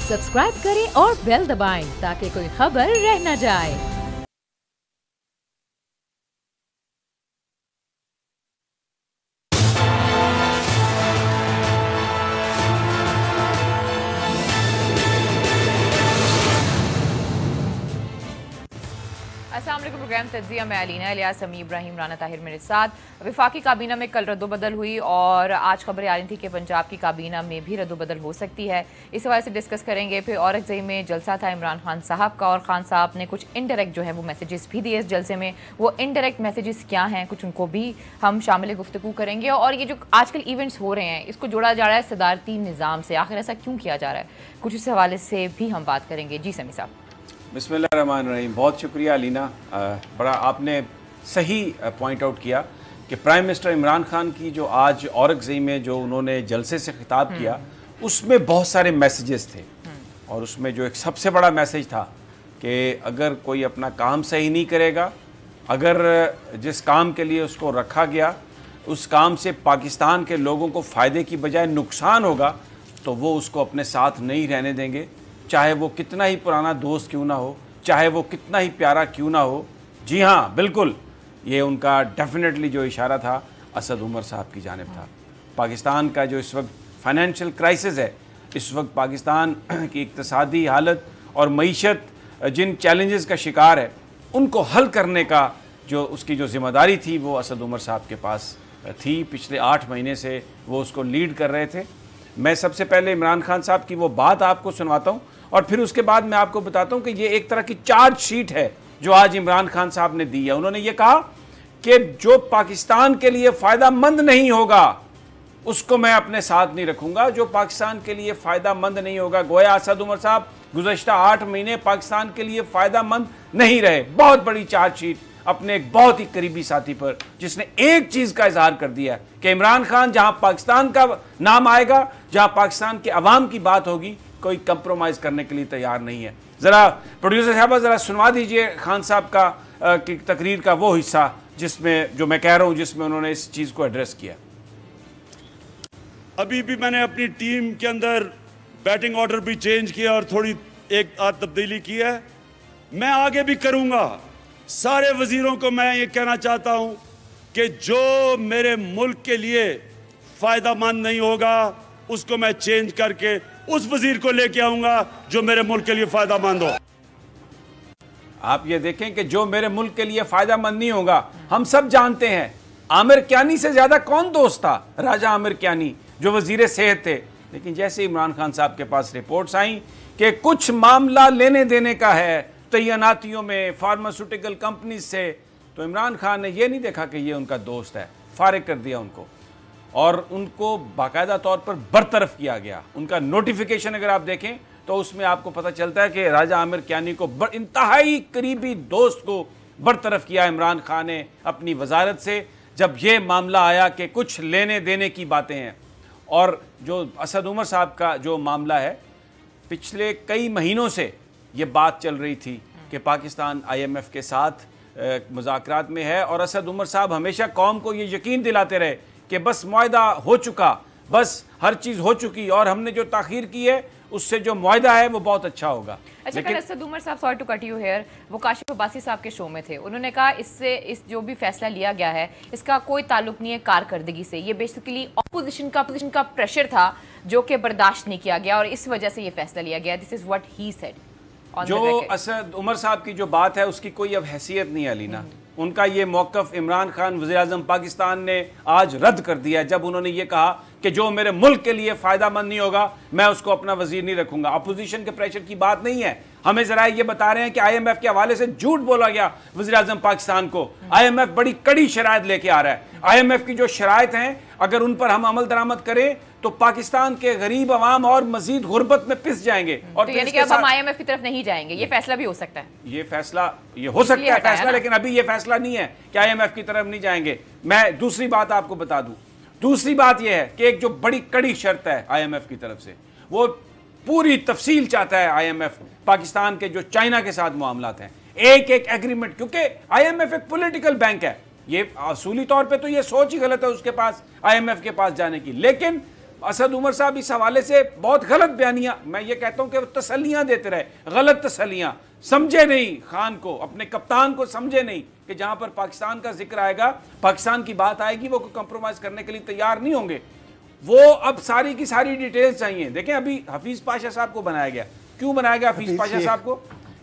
Subscribe करें और bell दबाएं ताकि कोई खबर रह न जाए। अस्सलाम वालेकुम। प्रोग्राम तज्जिया में अलीना इलियास, समी इब्राहिम, राना ताहिर मेरे साथ। वफाकी काबीना में कल रद्दोबदल हुई और आज खबरें आ रही थी कि पंजाब की काबीना में भी रद्दोबदल हो सकती है। इस हवाले से डिस्कस करेंगे। फिर औरंगज़ेब में जलसा था इमरान खान साहब का और खान साहब ने कुछ इनडायरेक्ट जो है वो मैसेजेस भी दिए इस जलसे में। वो इनडायरेक्ट मैसेजेस क्या हैं, कुछ उनको भी हम शामिल गुफ्तगू करेंगे। और ये जो आजकल इवेंट्स हो रहे हैं इसको जोड़ा जा रहा है सदारती निज़ाम से, आखिर ऐसा क्यों किया जा रहा है, कुछ इस हवाले से भी हम बात करेंगे। जी समी साहब। बिस्मिल्लाहिर्रहमानिर्रहीम। बहुत शुक्रिया अलीना, बड़ा आपने सही पॉइंट आउट किया कि प्राइम मिनिस्टर इमरान खान की जो आज औरंगज़ेब में जो उन्होंने जलसे से खिताब किया उसमें बहुत सारे मैसेजेस थे। और उसमें जो एक सबसे बड़ा मैसेज था कि अगर कोई अपना काम सही नहीं करेगा, अगर जिस काम के लिए उसको रखा गया उस काम से पाकिस्तान के लोगों को फ़ायदे की बजाय नुकसान होगा तो वो उसको अपने साथ नहीं रहने देंगे, चाहे वो कितना ही पुराना दोस्त क्यों ना हो, चाहे वो कितना ही प्यारा क्यों ना हो। जी हाँ, बिल्कुल ये उनका डेफिनेटली जो इशारा था असद उमर साहब की जानिब था। पाकिस्तान का जो इस वक्त फाइनेंशियल क्राइसिस है, इस वक्त पाकिस्तान की इक्तिसादी हालत और मईशत जिन चैलेंजेस का शिकार है उनको हल करने का जो उसकी जो ज़िम्मेदारी थी वो असद उमर साहब के पास थी। पिछले 8 महीने से वो उसको लीड कर रहे थे। मैं सबसे पहले इमरान खान साहब की वो बात आपको सुनवाता हूँ और फिर उसके बाद मैं आपको बताता हूँ कि ये एक तरह की चार्ज शीट है जो आज इमरान खान साहब ने दी है। उन्होंने ये कहा कि जो पाकिस्तान के लिए फ़ायदा मंद नहीं होगा उसको मैं अपने साथ नहीं रखूँगा, जो पाकिस्तान के लिए फ़ायदा मंद नहीं होगा। गोया असद उमर साहब गुज़श्ता 8 महीने पाकिस्तान के लिए फ़ायदा मंद नहीं रहे। बहुत बड़ी चार्ज शीट अपने एक बहुत ही करीबी साथी पर, जिसने एक चीज़ का इजहार कर दिया कि इमरान खान जहाँ पाकिस्तान का नाम आएगा, जहाँ पाकिस्तान के अवाम की बात होगी, कोई कंप्रोमाइज़ करने के लिए तैयार नहीं है। ज़रा प्रोड्यूसर साहब ज़रा सुनवा दीजिए खान साहब का की तकरीर का वो हिस्सा जिसमें जो मैं कह रहा हूँ जिसमें उन्होंने इस चीज़ को एड्रेस किया। अभी भी मैंने अपनी टीम के अंदर बैटिंग ऑर्डर भी चेंज किया और थोड़ी एक आध तब्दीली की है। मैं आगे भी करूँगा। सारे वजीरों को मैं ये कहना चाहता हूँ कि जो मेरे मुल्क के लिए फ़ायदा मंद नहीं होगा उसको मैं चेंज करके उस वजीर को लेके आऊंगा जो मेरे मुल्क के लिए फायदा मंद हो। आप ये देखें कि जो मेरे मुल्क के लिए फायदा मंद नहीं होगा, हम सब जानते हैं आमिर क्यानी से ज्यादा कौन दोस्त था, राजा आमिर क्यानी जो वजीर सेहत थे। लेकिन जैसे इमरान खान साहब के पास रिपोर्ट्स आई कि कुछ मामला लेने देने का है तैनातियों में फार्मास्यूटिकल कंपनी से, तो इमरान खान ने यह नहीं देखा कि ये उनका दोस्त है, फारिग कर दिया उनको और उनको बाकायदा तौर पर बरतरफ किया गया। उनका नोटिफिकेशन अगर आप देखें तो उसमें आपको पता चलता है कि राजा आमिर क्यानी को इंतहाई करीबी दोस्त को बरतरफ किया इमरान खान ने अपनी वजारत से, जब ये मामला आया कि कुछ लेने देने की बातें हैं। और जो असद उमर साहब का जो मामला है, पिछले कई महीनों से ये बात चल रही थी कि पाकिस्तान IMF के साथ मुज़ाकरात में है और असद उमर साहब हमेशा कौम को ये यकीन दिलाते रहे कि बस मुआहदा हो चुका, बस हर चीज़ हो चुकी और हमने जो ताख़ीर की है उससे जो मुआहदा है वो बहुत अच्छा होगा। अच्छा, कल Asad Umar sahab, sorry to cut you here, वो काशिफ अब्बासी साहब के शो में थे। उन्होंने कहा इससे इस जो भी फैसला लिया गया है इसका कोई ताल्लुक नहीं है कारकर्दगी से, ये बेसिकली अपोजिशन का प्रेशर था जो कि बर्दाश्त नहीं किया गया और इस वजह से ये फैसला लिया गया। This is what he said. जो असद उमर साहब की जो बात है उसकी कोई अब हैसियत नहीं है अलीना। उनका ये मौक़िफ़ इमरान खान वज़ीर-ए-आज़म पाकिस्तान ने आज रद्द कर दिया जब उन्होंने ये कहा कि जो मेरे मुल्क के लिए फ़ायदा मंद नहीं होगा मैं उसको अपना वज़ीर नहीं रखूँगा। अपोजिशन के प्रेशर की बात नहीं है। हमें ज़रा ये बता रहे हैं कि IMF के हवाले से झूठ बोला गया वज़ीर-ए-आज़म पाकिस्तान को। IMF बड़ी कड़ी शराइत लेके आ रहा है। IMF की जो शराइत हैं अगर उन पर हम अमल दरामद करें तो पाकिस्तान के गरीब अवाम और मजीद गुर्बत में पिस जाएंगे। और तो यानी कि अब हम IMF की तरफ नहीं जाएंगे, ये फैसला भी हो सकता है। ये फैसला ये हो सकता है फैसला, लेकिन अभी ये फैसला नहीं है कि IMF की तरफ नहीं जाएंगे। मैं दूसरी बात आपको बता दूं, दूसरी बात यह है कि एक जो बड़ी कड़ी शर्त है IMF की तरफ से, वो पूरी तफसील चाहता है IMF पाकिस्तान के जो चाइना के साथ मामलात हैं, एक एक एग्रीमेंट, क्योंकि IMF एक पॉलिटिकल बैंक है। ये असूली तौर पे तो ये सोच ही गलत है उसके पास IMF के पास जाने की, लेकिन असद उमर साहब इस हवाले से बहुत गलत बयानियां, मैं ये कहता हूं कि वो तसल्लियां देते रहे, गलत तसल्लियां, समझे नहीं खान को, अपने कप्तान को समझे नहीं कि जहां पर पाकिस्तान का जिक्र आएगा, पाकिस्तान की बात आएगी, वो कंप्रोमाइज करने के लिए तैयार नहीं होंगे। वो अब सारी की सारी डिटेल्स चाहिए। देखें अभी हफीज पाशा साहब को बनाया गया, क्यों बनाया गया हफीज पाशा साहब को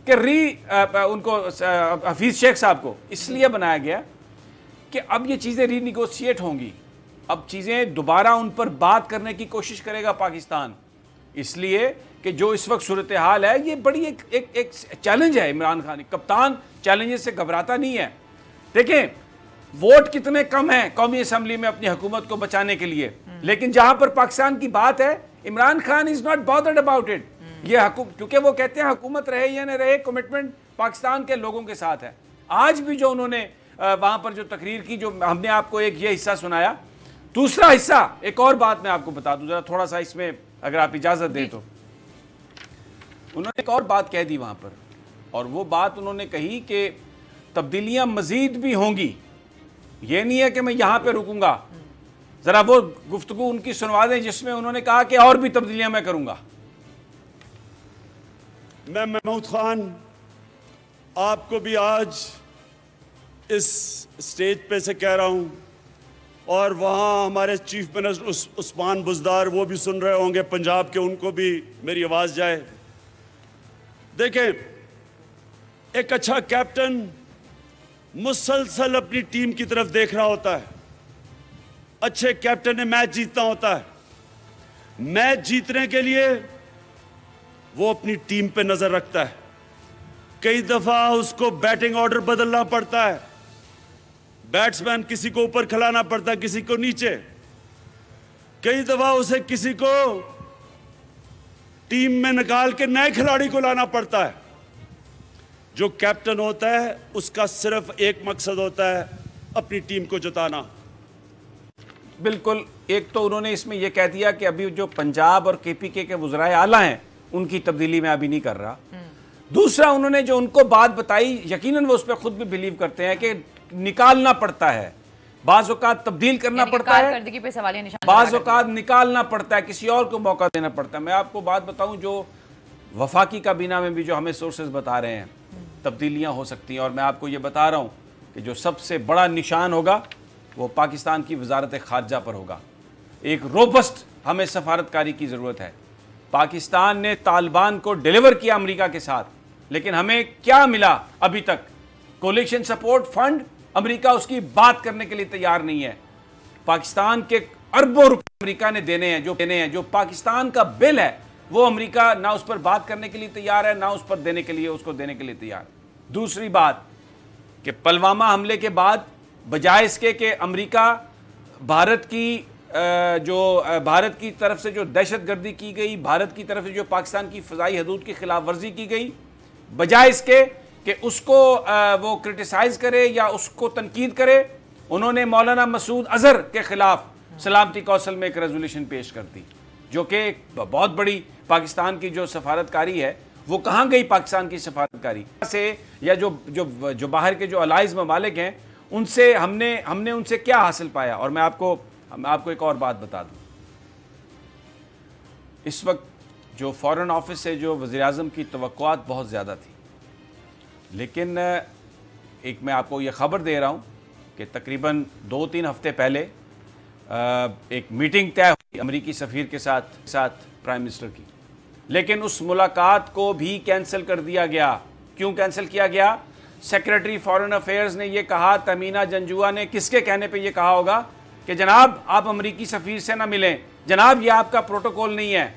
कि उनको हफीज शेख साहब को इसलिए बनाया गया कि अब ये चीज़ें रीनिगोशिएट होंगी, अब चीज़ें दोबारा उन पर बात करने की कोशिश करेगा पाकिस्तान, इसलिए कि जो इस वक्त सूरत हाल है ये बड़ी एक चैलेंज है। इमरान खान कप्तान चैलेंजेस से घबराता नहीं है। देखें वोट कितने कम हैं कौमी असम्बली में अपनी हुकूमत को बचाने के लिए, लेकिन जहां पर पाकिस्तान की बात है Imran Khan is not bothered about it. ये क्योंकि वो कहते हैं हुकूमत रहे या न रहे, कमिटमेंट पाकिस्तान के लोगों के साथ है। आज भी जो उन्होंने वहां पर जो तकरीर की, जो हमने आपको एक ये हिस्सा सुनाया, दूसरा हिस्सा एक और बात मैं आपको बता दूं, जरा थोड़ा सा इसमें अगर आप इजाजत दें तो। उन्होंने एक और बात कह दी वहां पर, और वो बात उन्होंने कही कि तब्दीलियां मजीद भी होंगी, ये नहीं है कि मैं यहां पे रुकूंगा। जरा वो गुफ्तगू उनकी सुनवा दें जिसमें उन्होंने कहा कि और भी तब्दीलियां मैं करूंगा। मैं महमूद खान आपको भी आज इस स्टेज पे से कह रहा हूं, और वहाँ हमारे चीफ मिनिस्टर उस्मान बुज़दार वो भी सुन रहे होंगे पंजाब के, उनको भी मेरी आवाज़ जाए। देखें एक अच्छा कैप्टन मुसलसल अपनी टीम की तरफ देख रहा होता है। अच्छे कैप्टन ने मैच जीतना होता है। मैच जीतने के लिए वो अपनी टीम पे नजर रखता है। कई दफा उसको बैटिंग ऑर्डर बदलना पड़ता है, बैट्समैन किसी को ऊपर खिलाना पड़ता है, किसी को नीचे। कई दफा उसे किसी को टीम में निकाल के नए खिलाड़ी को लाना पड़ता है। जो कैप्टन होता है उसका सिर्फ एक मकसद होता है, अपनी टीम को जिताना। बिल्कुल, एक तो उन्होंने इसमें यह कह दिया कि अभी जो पंजाब और केपीके के वज़राए आला हैं उनकी तब्दीली मैं अभी नहीं कर रहा। दूसरा उन्होंने जो उनको बात बताई, यकीनन वो उस पर खुद भी बिलीव करते हैं कि निकालना पड़ता है, बाज़ औक़ात तब्दील करना पड़ता है, बाज़ औक़ात निकालना पड़ता है, किसी और को मौका देना पड़ता है। मैं आपको बात बताऊं, जो वफाकी काबीना में भी जो हमें सोर्सेज बता रहे हैं तब्दीलियां हो सकती हैं, और मैं आपको ये बता रहा हूं कि जो सबसे बड़ा निशान होगा वो पाकिस्तान की वजारत खारजा पर होगा। एक रोबस्ट हमें सफारतकारी की ज़रूरत है। पाकिस्तान ने तालिबान को डिलीवर किया अमेरिका के साथ, लेकिन हमें क्या मिला अभी तक? कोलिशन सपोर्ट फंड, अमेरिका उसकी बात करने के लिए तैयार नहीं है। पाकिस्तान के अरबों रुपए अमेरिका ने देने हैं, जो पाकिस्तान का बिल है वो अमेरिका ना उस पर बात करने के लिए तैयार है, ना उस पर देने के लिए तैयार। दूसरी बात कि पुलवामा हमले के बाद बजाय इसके कि अमेरिका भारत की तरफ से जो दहशतगर्दी की गई, भारत की तरफ से जो पाकिस्तान की फ़ज़ाई हदूद की खिलाफ वर्जी की गई, बजाय इसके कि उसको वो क्रिटिसाइज करे या उसको तनकीद करे, उन्होंने मौलाना मसूद अजहर के खिलाफ सलामती कौंसिल में एक रेजोल्यूशन पेश कर दी, जो कि बहुत बड़ी पाकिस्तान की जो सफारतकारी है वो कहाँ गई? पाकिस्तान की सफारतकारी से या जो बाहर के जो अलाइज ममालिक हैं उनसे हमने उनसे क्या हासिल पाया? और मैं आपको एक और बात बता दूं, इस वक्त जो फॉरेन ऑफिस से जो वज़ीर-ए-आज़म की तवक्कुआत बहुत ज़्यादा थी, लेकिन एक मैं आपको ये ख़बर दे रहा हूँ कि तकरीबन 2-3 हफ्ते पहले एक मीटिंग तय हुई अमेरिकी सफ़ीर के साथ प्राइम मिनिस्टर की, लेकिन उस मुलाकात को भी कैंसिल कर दिया गया। क्यों कैंसिल किया गया? सेक्रेटरी फॉरेन अफेयर्स ने यह कहा, तमीना जंजुआ ने किसके कहने पे यह कहा होगा कि जनाब आप अमेरिकी सफ़ीर से ना मिलें, जनाब यह आपका प्रोटोकॉल नहीं है।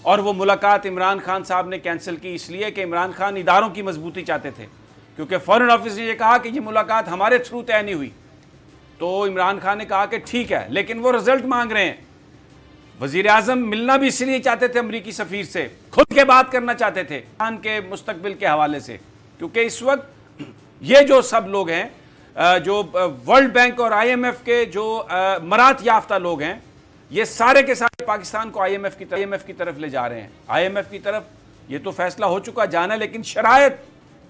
और वो मुलाकात इमरान खान साहब ने कैंसिल की, इसलिए कि इमरान खान इदारों की मजबूती चाहते थे, क्योंकि फॉरेन ऑफिस ने यह कहा कि यह मुलाकात हमारे थ्रू तय नहीं हुई। तो इमरान खान ने कहा कि ठीक है, लेकिन वो रिजल्ट मांग रहे हैं। वजीर आजम मिलना भी इसलिए चाहते थे अमरीकी सफ़ीर से, खुल के बात करना चाहते थे खान के मुस्तकबिल के हवाले से, क्योंकि इस वक्त ये जो सब लोग हैं, जो वर्ल्ड बैंक और IMF के जो मरात याफ्ता लोग हैं, ये सारे के सारे पाकिस्तान को IMF की तरफ ले जा रहे हैं। IMF की तरफ ये तो फैसला हो चुका जाना, लेकिन शरायत,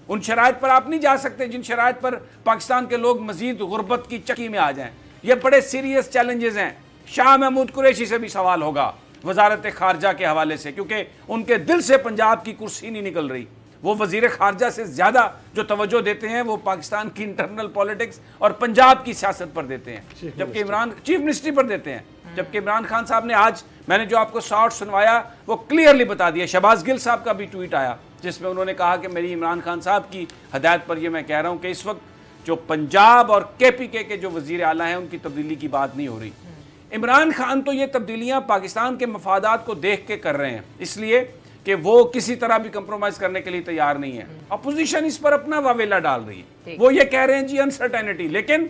उन शरायत पर आप नहीं जा सकते जिन शरायत पर पाकिस्तान के लोग मजीद गुर्बत की चक्की में आ जाएं। ये बड़े सीरियस चैलेंजेस हैं। शाह महमूद कुरैशी से भी सवाल होगा वजारत खारजा के हवाले से, क्योंकि उनके दिल से पंजाब की कुर्सी नहीं निकल रही। वो वजीर खारजा से ज़्यादा जो तवज्जो देते हैं वो पाकिस्तान की इंटरनल पॉलिटिक्स और पंजाब की सियासत पर देते हैं, जबकि चीफ मिनिस्ट्री पर देते हैं। जबकि इमरान खान साहब ने आज, मैंने जो आपको शॉर्ट सुनवाया वो क्लियरली बता दिया। शहबाज गिल साहब का भी ट्वीट आया जिसमें उन्होंने कहा कि मेरी इमरान खान साहब की हदायत पर ये मैं कह रहा हूँ कि इस वक्त जो पंजाब और KPK के जो वजीर आला हैं उनकी तब्दीली की बात नहीं हो रही। इमरान खान तो ये तब्दीलियाँ पाकिस्तान के मफादात को देख के कर रहे हैं, इसलिए कि वो किसी तरह भी कंप्रोमाइज़ करने के लिए तैयार नहीं है। अपोजिशन इस पर अपना वावेला डाल रही है। वो ये कह रहे हैं जी अनसर्टेनिटी, लेकिन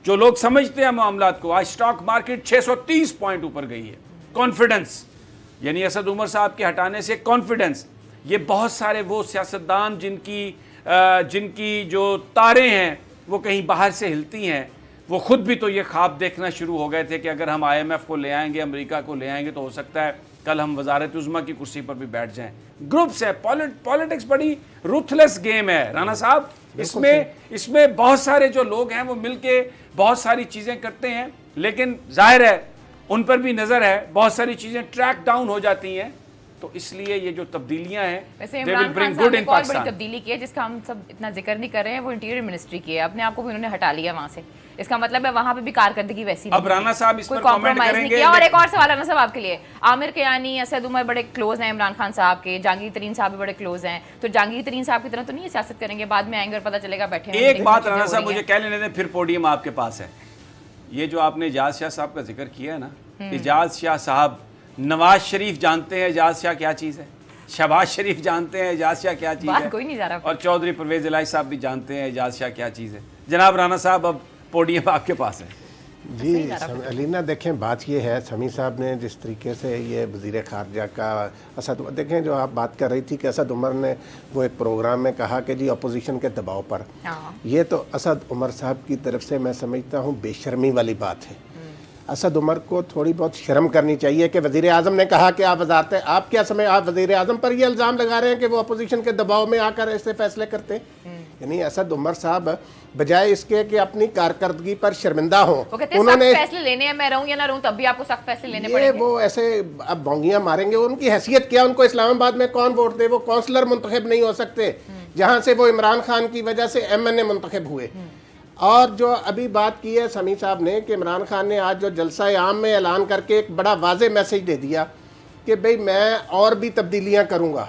जो लोग समझते हैं मामलात को, आज स्टॉक मार्केट 630 पॉइंट ऊपर गई है। कॉन्फिडेंस, यानी असद उमर साहब के हटाने से कॉन्फिडेंस, ये बहुत सारे वो सियासतदान जिनकी जो तारें हैं वो कहीं बाहर से हिलती हैं, वो खुद भी तो ये ख्वाब देखना शुरू हो गए थे कि अगर हम IMF को ले आएंगे, अमेरिका को ले आएंगे, तो हो सकता है कल हम वजारत उज़्मा की कुर्सी पर भी बैठ जाएं। ग्रुप्स है, पॉलिटिक्स बड़ी रुथलेस गेम है राना साहब। इसमें बहुत सारे जो लोग हैं वो मिलके बहुत सारी चीज़ें करते हैं, लेकिन जाहिर है उन पर भी नज़र है, बहुत सारी चीज़ें ट्रैक डाउन हो जाती हैं। तो इसलिए ये जो तब्दीलियां हैं, वैसे इमरान खान साहब ने बहुत बड़ी तब्दीली की है जिसका हम सब इतना जिक्र नहीं कर रहे हैं, वो इंटीरियर मिनिस्ट्री की है। अपने आप को भी उन्होंने हटा लिया वहां से, इसका मतलब है वहां पे भी कारकर्दगी वैसी अब राना साहब इस पर कमेंट करेंगे। और एक और सवाल राना साहब आपके लिए, आमिर कियानी, असद उमर बड़े क्लोज हैं इमरान खान साहब के, जहांगीर तरीन साहब भी बड़े क्लोज हैं, तो जहांगीर तरीन साहब की तरह तो नहीं सियासत करेंगे, बाद में आएंगे और पता चलेगा बैठे। एक बात राना साहब मुझे कह लेने दें, फिर पोडियम आपके पास है। ये जो आपने एजाज शाह साहब का जिक्र किया है ना, एजाज शाह साहब, नवाज शरीफ जानते हैं एजाज शाह क्या चीज़ है, शहबाज शरीफ जानते हैं एजाज शाह क्या चीज़ है, कोई नहीं जा रहा, और चौधरी परवेज इलाही साहब भी जानते हैं एजाज शाह क्या चीज़ है। जनाब राना साहब, अब पोडियम आपके पास है। जी अलीना, देखें बात ये है, समी साहब ने जिस तरीके से ये वज़ीर ख़ारजा का असद, देखें जो आप बात कर रही थी कि असद उमर ने वो एक प्रोग्राम में कहा कि जी अपोजिशन के दबाव पर, ये तो असद उमर साहब की तरफ से मैं समझता हूँ बेशर्मी वाली बात है। असद उमर को थोड़ी बहुत शर्म करनी चाहिए कि वज़ीर आज़म ने कहा कि आप वज़ारत, आप क्या समय आप वज़ीर आज़म पर ये इल्ज़ाम लगा रहे हैं कि वो अपोजिशन के दबाव में आकर ऐसे फैसले करते हैं। यानी असद उमर साहब बजाय इसके कि अपनी कारकर्दगी पर शर्मिंदा हो, उन्होंने फैसले लेने हैं, मैं रहूं या ना रहूं तब भी आपको सख्त फैसले लेने पड़ेंगे। वो ऐसे अब बोंगियां मारेंगे, उनकी हैसियत क्या, उनको इस्लामाबाद में कौन वोट दे, वो काउंसलर मुंतखब नहीं हो सकते जहां से वो इमरान खान की वजह से MNA मुंतखब हुए। और जो अभी बात की है समी साहब ने कि इमरान खान ने आज जो जलसा आम में ऐलान करके एक बड़ा वाज़े मैसेज दे दिया कि भाई मैं और भी तब्दीलियां करूंगा,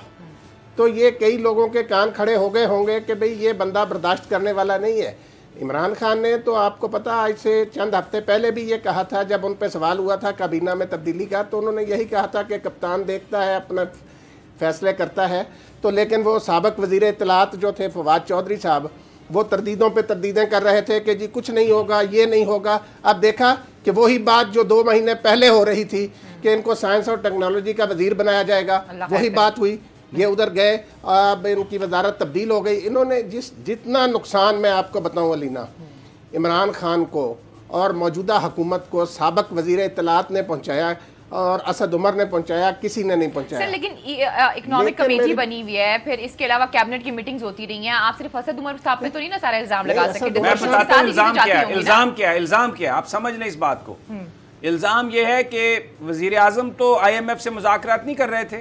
तो ये कई लोगों के कान खड़े हो गए होंगे कि भाई ये बंदा बर्दाश्त करने वाला नहीं है। इमरान खान ने तो आपको पता आज से चंद हफ्ते पहले भी ये कहा था, जब उन पर सवाल हुआ था काबीना में तब्दीली का, तो उन्होंने यही कहा था कि कप्तान देखता है अपना फैसले करता है। तो लेकिन वो साबिक वज़ीर इत्तलात जो थे फवाद चौधरी साहब, वो तरदीदों पे तरदीदें कर रहे थे कि जी कुछ नहीं होगा, ये नहीं होगा। अब देखा कि वही बात जो 2 महीने पहले हो रही थी कि इनको साइंस और टेक्नोलॉजी का वजीर बनाया जाएगा, वही बात हुई, ये उधर गए, अब इनकी वजारत तब्दील हो गई। इन्होंने जितना नुकसान मैं आपको बताऊं अलीना, इमरान खान को और मौजूदा हुकूमत को साबिक वजीर इत्तलात ने पहुँचाया और असद उमर ने पहुंचाया, किसी ने नहीं पहुंचाया। सर लेकिन इकोनॉमिक कमेटी बनी हुई है, फिर इसके अलावा कैबिनेट की मीटिंग्स होती रही हैं, आप सिर्फ असद उमर साहब पे तो नहीं ना सारा इल्जाम लगा सकते। मैं बताता हूं इल्जाम क्या है, आप समझ लें इस बात को। इल्जाम ये है कि वजीर आजम तो IMF से मुज़ाकरात नहीं कर रहे थे,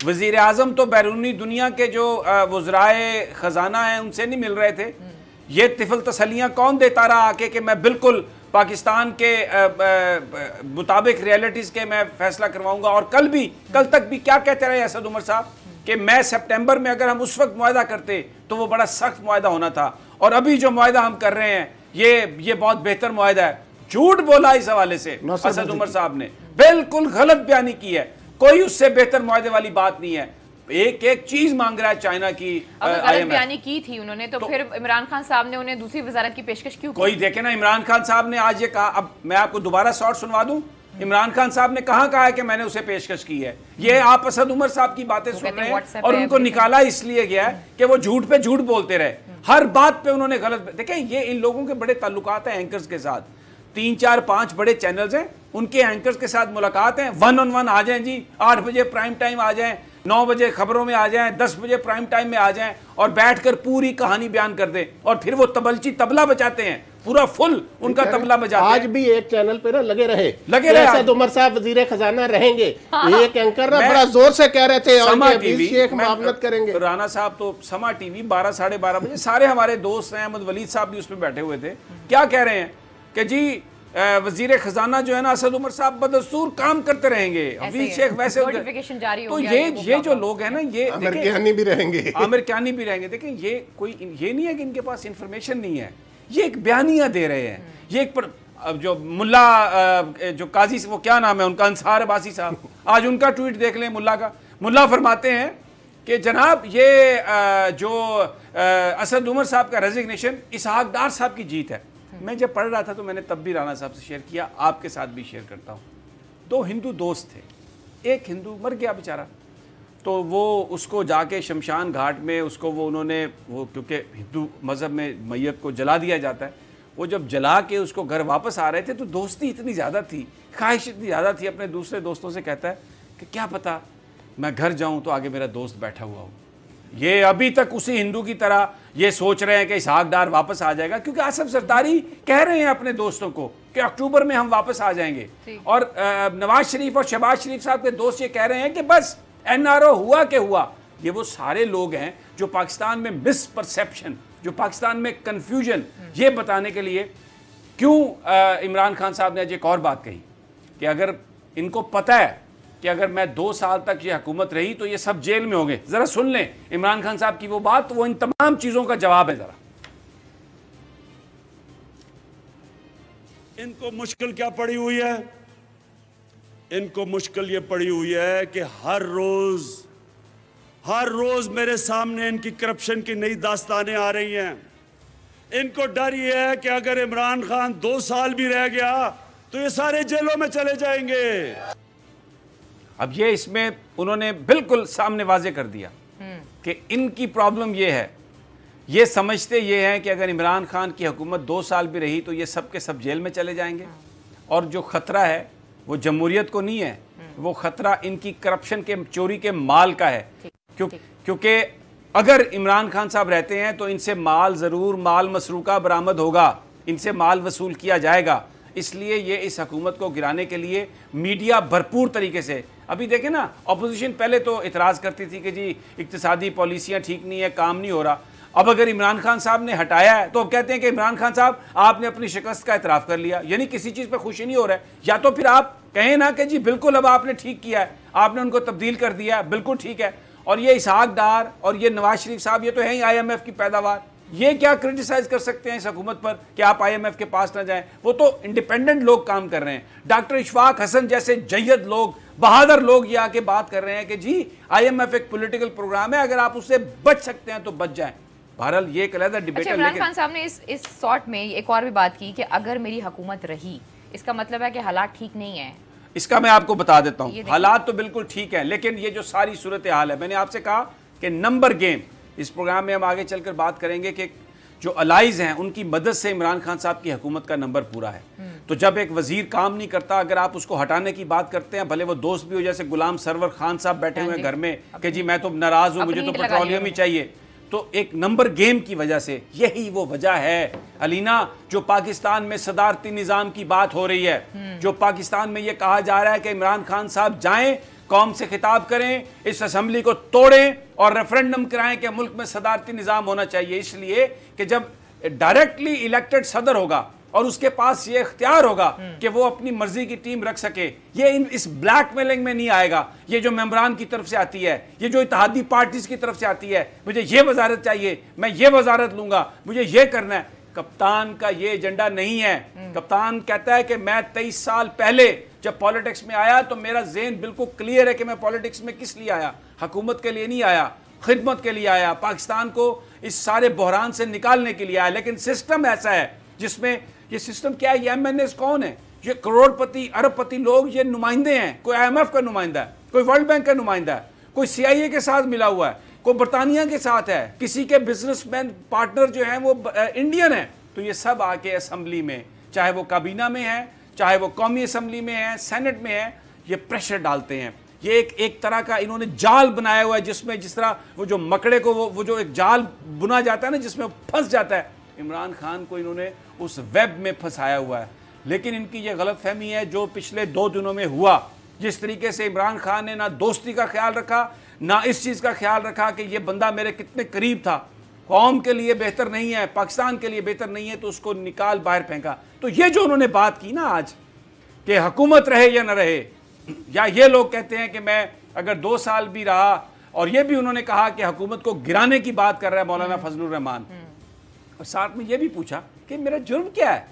वजीर आजम तो बैरूनी दुनिया के जो वज़राए खजाना हैं उनसे नहीं मिल रहे थे। ये तिफल तसलियाँ कौन देता रहा आके कि मैं बिल्कुल पाकिस्तान के मुताबिक रियलिटीज़ के मैं फैसला करवाऊंगा। और कल तक भी क्या कहते रहे असद उमर साहब कि मैं सितंबर में अगर हम उस वक्त मुआहदा करते तो वो बड़ा सख्त मुआहदा होना था, और अभी जो मुआहदा हम कर रहे हैं ये बहुत बेहतर मुआहदा है। झूठ बोला इस हवाले से असद उमर साहब ने, बिल्कुल गलत बयानी की है, कोई उससे बेहतर मुआहदे वाली बात नहीं है। एक चीज मांग रहा है चाइना की, गलत बयानी की थी उन्होंने, तो फिर इमरान खान साहब ने उन्हें दूसरी वजारत की पेशकश क्यों की? कोई देखे ना, इमरान खान साहब ने आज ये कहा, अब मैं आपको दोबारा शॉर्ट सुनवा दूं, इमरान खान साहब ने कहा है कि मैंने उसे पेशकश की है। ये आप असद उमर साहब की बातें सुन रहे हैं, और उनको निकाला इसलिए गया है कि वो झूठ पे झूठ बोलते रहे, हर बात पे उन्होंने गलत। देखें ये इन लोगों के बड़े ताल्लुकात हैं एंकर्स के साथ, 3, 4, 5 बड़े चैनल्स हैं, उनके एंकर्स के साथ मुलाकात है, 1 on 1 आ जाएं जी, 8 बजे प्राइम टाइम आ जाएं, 9 बजे खबरों में आ जाएं, 10 बजे प्राइम टाइम में आ जाएं और बैठकर पूरी कहानी बयान कर दें, और फिर वो तबला बजाते हैं, पूरा फुल उनका तबला बजाते हैं। आज भी एक चैनल पे ना लगे रहे असद उमर साहब वजीर खजाना रहेंगे। एक एंकर ना बड़ा जोर से कह रहे थे समा टीवी शेख मुआवनत करेंगे। राना साहब तो समा टीवी 12 साढ़े 12 बजे, सारे हमारे दोस्त हैं, अहमद वलीद साहब भी उसमें बैठे हुए थे। क्या कह रहे हैं कि जी वजीर खजाना जो है ना असद उमर साहब बदस्तूर काम करते रहेंगे, हफीज शेख वैसे नोटिफिकेशन जारी हो तो गया। ये जो लोग हैं ना, ये अमेरिकानी भी रहेंगे, अमेरिकानी भी रहेंगे। देखिए ये कोई ये नहीं है कि इनके पास इंफॉर्मेशन नहीं है, ये एक बयानिया दे रहे हैं। ये एक अब जो मुल्ला जो काजी वो क्या नाम है उनका, अंसार अब्बासी साहब, आज उनका ट्वीट देख लें मुल्ला का। मुल्ला फरमाते हैं कि जनाब ये जो असद उमर साहब का रेजिग्नेशन इसहाक डार साहब की जीत है। मैं जब पढ़ रहा था तो मैंने तब भी राना साहब से शेयर किया, आपके साथ भी शेयर करता हूँ। 2 हिंदू दोस्त थे, एक हिंदू मर गया बेचारा, तो वो उसको जाके शमशान घाट में उसको उन्होंने क्योंकि हिंदू मज़हब में मैयत को जला दिया जाता है, वो जब जला के उसको घर वापस आ रहे थे तो दोस्ती इतनी ज़्यादा थी, ख्वाहिश इतनी ज़्यादा थी, अपने दूसरे दोस्तों से कहता है कि क्या पता मैं घर जाऊँ तो आगे मेरा दोस्त बैठा हुआ हो। ये अभी तक उसी हिंदू की तरह ये सोच रहे हैं कि इसहाक डार वापस आ जाएगा, क्योंकि आसिफ जरदारी कह रहे हैं अपने दोस्तों को कि अक्टूबर में हम वापस आ जाएंगे, और नवाज शरीफ और शहबाज शरीफ साहब के दोस्त ये कह रहे हैं कि बस NRO हुआ के हुआ। ये वो सारे लोग हैं जो पाकिस्तान में मिसपरसेप्शन, जो पाकिस्तान में कन्फ्यूजन, ये बताने के लिए क्यों इमरान खान साहब ने आज एक और बात कही कि अगर इनको पता है कि अगर मैं 2 साल तक ये हुकूमत रही तो ये सब जेल में होंगे। जरा सुन लें इमरान खान साहब की वो बात, तो वो इन तमाम चीजों का जवाब है। जरा इनको मुश्किल क्या पड़ी हुई है? इनको मुश्किल ये पड़ी हुई है कि हर रोज मेरे सामने इनकी करप्शन की नई दास्तानें आ रही हैं। इनको डर ये है कि अगर इमरान खान 2 साल भी रह गया तो ये सारे जेलों में चले जाएंगे। अब ये इसमें उन्होंने बिल्कुल सामने वाजे कर दिया कि इनकी प्रॉब्लम ये है, ये समझते ये हैं कि अगर इमरान खान की हुकूमत 2 साल भी रही तो ये सब के सब जेल में चले जाएंगे, और जो ख़तरा है वो जमहूरियत को नहीं है, वो ख़तरा इनकी करप्शन के चोरी के माल का है। क्योंकि अगर इमरान खान साहब रहते हैं तो इनसे माल ज़रूर माल मसरूका बरामद होगा, इनसे माल वसूल किया जाएगा। इसलिए ये इस हुकूमत को गिराने के लिए मीडिया भरपूर तरीके से, अभी देखें ना, अपोजिशन पहले तो इतराज़ करती थी कि जी इक्तिसादी पॉलिसियाँ ठीक नहीं है, काम नहीं हो रहा। अब अगर इमरान खान साहब ने हटाया है तो अब कहते हैं कि इमरान खान साहब आपने अपनी शिकस्त का इतराफ़ कर लिया, यानी किसी चीज़ पर खुशी नहीं हो रहा है। या तो फिर आप कहें ना कि जी बिल्कुल अब आपने ठीक किया है, आपने उनको तब्दील कर दिया है, बिल्कुल ठीक है। और ये इसहाक डार और ये नवाज शरीफ साहब, ये तो है ही IMF की पैदावार, ये क्या क्रिटिसाइज कर सकते हैं इस हुकूमत पर कि आप IMF के पास ना जाएं? वो तो इंडिपेंडेंट लोग काम कर रहे हैं। डॉक्टर इशफाक हसन जैसे जय्यद लोग, बहादुर लोग ये आके बात कर रहे हैं कि जी IMF एक पॉलिटिकल प्रोग्राम है, अगर आप उससे बच सकते हैं तो बच जाएं। बहरहाल ये एक अलग डिबेट है। इमरान खान साहब ने इस शॉर्ट में एक और भी बात की कि अगर मेरी हुकूमत रही, इसका मतलब है कि हालात ठीक नहीं है। इसका मैं आपको बता देता हूँ, हालात तो बिल्कुल ठीक है, लेकिन ये जो सारी सूरत हाल है, मैंने आपसे कहा कि नंबर गेम, इस प्रोग्राम में हम आगे चलकर बात करेंगे कि जो अलाइज हैं उनकी मदद से इमरान खान साहब की हुकूमत का नंबर पूरा है। तो जब एक वजीर काम नहीं करता, अगर आप उसको हटाने की बात करते हैं, भले वो दोस्त भी हो, जैसे गुलाम सरवर खान साहब बैठे हुए हैं घर में कि जी मैं तो नाराज हूँ, मुझे तो पेट्रोलियम ही चाहिए, तो एक नंबर गेम की वजह से, यही वो वजह है अलीना, जो पाकिस्तान में सदारती निज़ाम की बात हो रही है, जो पाकिस्तान में ये कहा जा रहा है कि इमरान खान साहब जाएं, कौम से खिताब करें, इस असेंबली को तोड़ें और रेफरेंडम कराएं कि मुल्क में सदारती निज़ाम होना चाहिए। इसलिए कि जब डायरेक्टली इलेक्टेड सदर होगा और उसके पास ये इख्तियार होगा कि वो अपनी मर्जी की टीम रख सके, ये इस ब्लैकमेलिंग में नहीं आएगा। ये जो मेंबरान की तरफ से आती है, ये जो इत्तेहादी पार्टीज की तरफ से आती है, मुझे ये वजारत चाहिए, मैं ये वजारत लूंगा, मुझे ये करना है, कप्तान का ये एजेंडा नहीं है। कप्तान कहता है कि मैं 23 साल पहले जब पॉलिटिक्स में आया तो मेरा ज़हन बिल्कुल क्लियर है कि मैं पॉलिटिक्स में किस लिए आया, हुकूमत के लिए नहीं आया, खिदमत के लिए आया, पाकिस्तान को इस सारे बहरान से निकालने के लिए आया। लेकिन सिस्टम ऐसा है जिसमें, ये सिस्टम क्या है, ये MNAs कौन है, ये करोड़पति अरबपति लोग, ये नुमाइंदे हैं, कोई IMF का नुमाइंदा है, कोई वर्ल्ड बैंक का नुमाइंदा है, कोई CIA के साथ मिला हुआ है, कोई बरतानिया के साथ है, किसी के बिजनेसमैन पार्टनर जो हैं वो इंडियन है। तो ये सब आके असम्बली में, चाहे वो काबीना में है, चाहे वो कौमी असम्बली में है, सेनेट में है, ये प्रेशर डालते हैं ये एक तरह का इन्होंने जाल बनाया हुआ है, जिसमें जिस तरह वो जो मकड़े को वो जो एक जाल बुना जाता है ना, जिसमें फंस जाता है, इमरान खान को इन्होंने उस वेब में फंसाया हुआ है। लेकिन इनकी ये गलतफहमी है जो पिछले 2 दिनों में हुआ, जिस तरीके से इमरान खान ने ना दोस्ती का ख्याल रखा, ना इस चीज़ का ख्याल रखा कि ये बंदा मेरे कितने करीब था, कौम के लिए बेहतर नहीं है, पाकिस्तान के लिए बेहतर नहीं है, तो उसको निकाल बाहर फेंका। तो ये जो उन्होंने बात की ना आज कि हुकूमत रहे या न रहे, या ये लोग कहते हैं कि मैं अगर 2 साल भी रहा, और ये भी उन्होंने कहा कि हुकूमत को गिराने की बात कर रहा है मौलाना फजलुर रहमान, और साथ में ये भी पूछा कि मेरा जुर्म क्या है।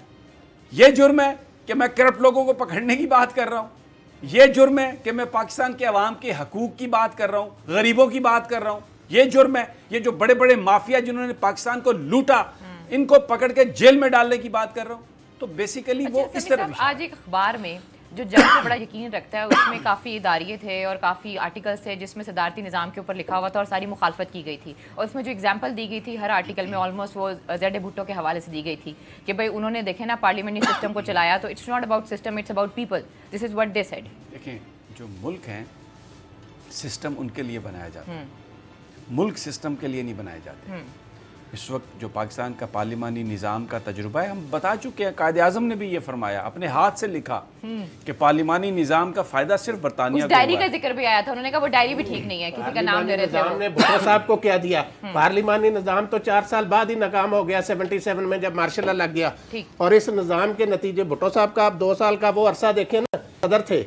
ये जुर्म है कि मैं करप्ट लोगों को पकड़ने की बात कर रहा हूँ, ये जुर्म है कि मैं पाकिस्तान के अवाम के हकूक की बात कर रहा हूँ, गरीबों की बात कर रहा हूँ, ये जुर्म है, ये जो बड़े बड़े माफिया जिन्होंने पाकिस्तान को लूटा, इनको पकड़ के जेल में डालने की बात कर रहा हूँ। तो बेसिकली वो इस तरह। आज एक अखबार में जो जज पे बड़ा यकीन रखता है, उसमें काफ़ी इदारिये थे और काफ़ी आर्टिकल्स थे जिसमें सदारती निज़ाम के ऊपर लिखा हुआ था और सारी मुखालफत की गई थी, और उसमें जो एग्जांपल दी गई थी हर आर्टिकल में ऑलमोस्ट वो ज़ेड भुट्टो के हवाले से दी गई थी कि भाई उन्होंने देखे ना पार्लियामेंट्री सिस्टम को चलाया, तो it's not about system, it's about people, this is what they said. देखिए, जो मुल्क हैं, सिस्टम उनके लिए बनाया जाता है, मुल्क सिस्टम के लिए नहीं बनाए जाते। इस वक्त जो पाकिस्तान का पार्लिमानी निज़ाम का तजुर्बा है, हम बता चुके हैं, कायदे आज़म ने भी ये फरमाया, अपने हाथ से लिखा कि पार्लिमानी निज़ाम का फ़ायदा सिर्फ बरतानिया को डायरी का जिक्र भी आया था, उन्होंने कहा वो डायरी भी ठीक नहीं है, किसी का नाम ले रहे थे। हमने भुट्टो साहब को क्या दिया, पार्लिमानी निज़ाम तो 4 साल बाद ही नाकाम हो गया 77 में जब मार्शल लग गया, और इस निज़ाम के नतीजे भुट्टो साहब का आप 2 साल का वो अरसा देखे ना, सदर थे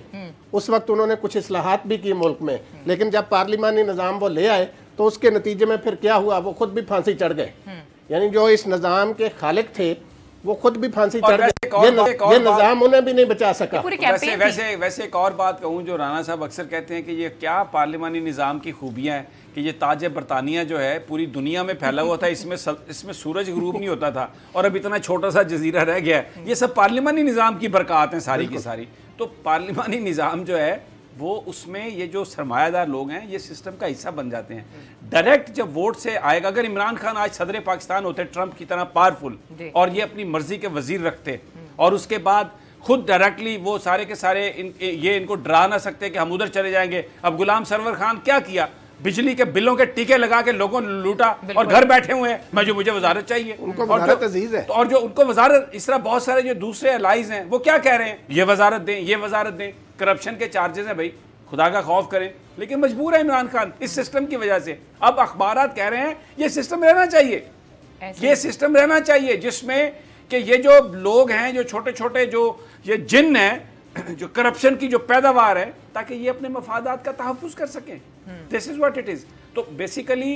उस वक्त, उन्होंने कुछ इस्लाहात भी की मुल्क में, लेकिन जब पार्लिमानी निज़ाम वो ले आए तो उसके नतीजे में फिर क्या हुआ, वो खुद भी फांसी चढ़ गए। यानी जो इस निज़ाम के खालिक थे वो खुद भी फांसी चढ़ गए, ये निज़ाम उन्हें भी नहीं बचा सका। वैसे एक और बात कहूँ, जो राना साहब अक्सर कहते हैं कि ये क्या पार्लिमानी निज़ाम की खूबियाँ हैं कि ये ताज बरतानिया जो है पूरी दुनिया में फैला हुआ था, इसमें सूरज गुरूब नहीं होता था, और अब इतना छोटा सा जजीरा रह गया है। ये सब पार्लिमानी निज़ाम की बरक़ात हैं सारी की सारी। तो पार्लिमानी निज़ाम जो है वो, उसमें ये जो सरमायादार लोग हैं ये सिस्टम का हिस्सा बन जाते हैं। डायरेक्ट जब वोट से आएगा, अगर इमरान खान आज सदर पाकिस्तान होते ट्रंप की तरह पावरफुल, और ये अपनी मर्जी के वजीर रखते, और उसके बाद खुद डायरेक्टली वो सारे के सारे ये इनको डरा ना सकते कि हम उधर चले जाएंगे। अब गुलाम सरवर खान क्या किया, बिजली के बिलों के टीके लगा के लोगों ने लूटा, और घर बैठे हुए हैं मैं जो मुझे वजारत चाहिए, उनको वजारत अजीज है, और जो उनको वजारत, इस तरह बहुत सारे जो दूसरे अलाइज हैं वो क्या कह रहे हैं, ये वजारत दें, ये वजारत दें, करप्शन के चार्जेस हैं, भाई खुदा का खौफ करें। लेकिन मजबूर है इमरान खान इस सिस्टम की वजह से। अब अखबारात कह रहे हैं ये सिस्टम रहना चाहिए, ये सिस्टम रहना चाहिए जिसमें कि ये जो लोग हैं, जो छोटे छोटे जो ये जिन हैं, जो करप्शन की जो पैदावार है, ताकि ये अपने मफादात का तहफ़्फ़ुज़ कर सकें। This is what it is. तो बेसिकली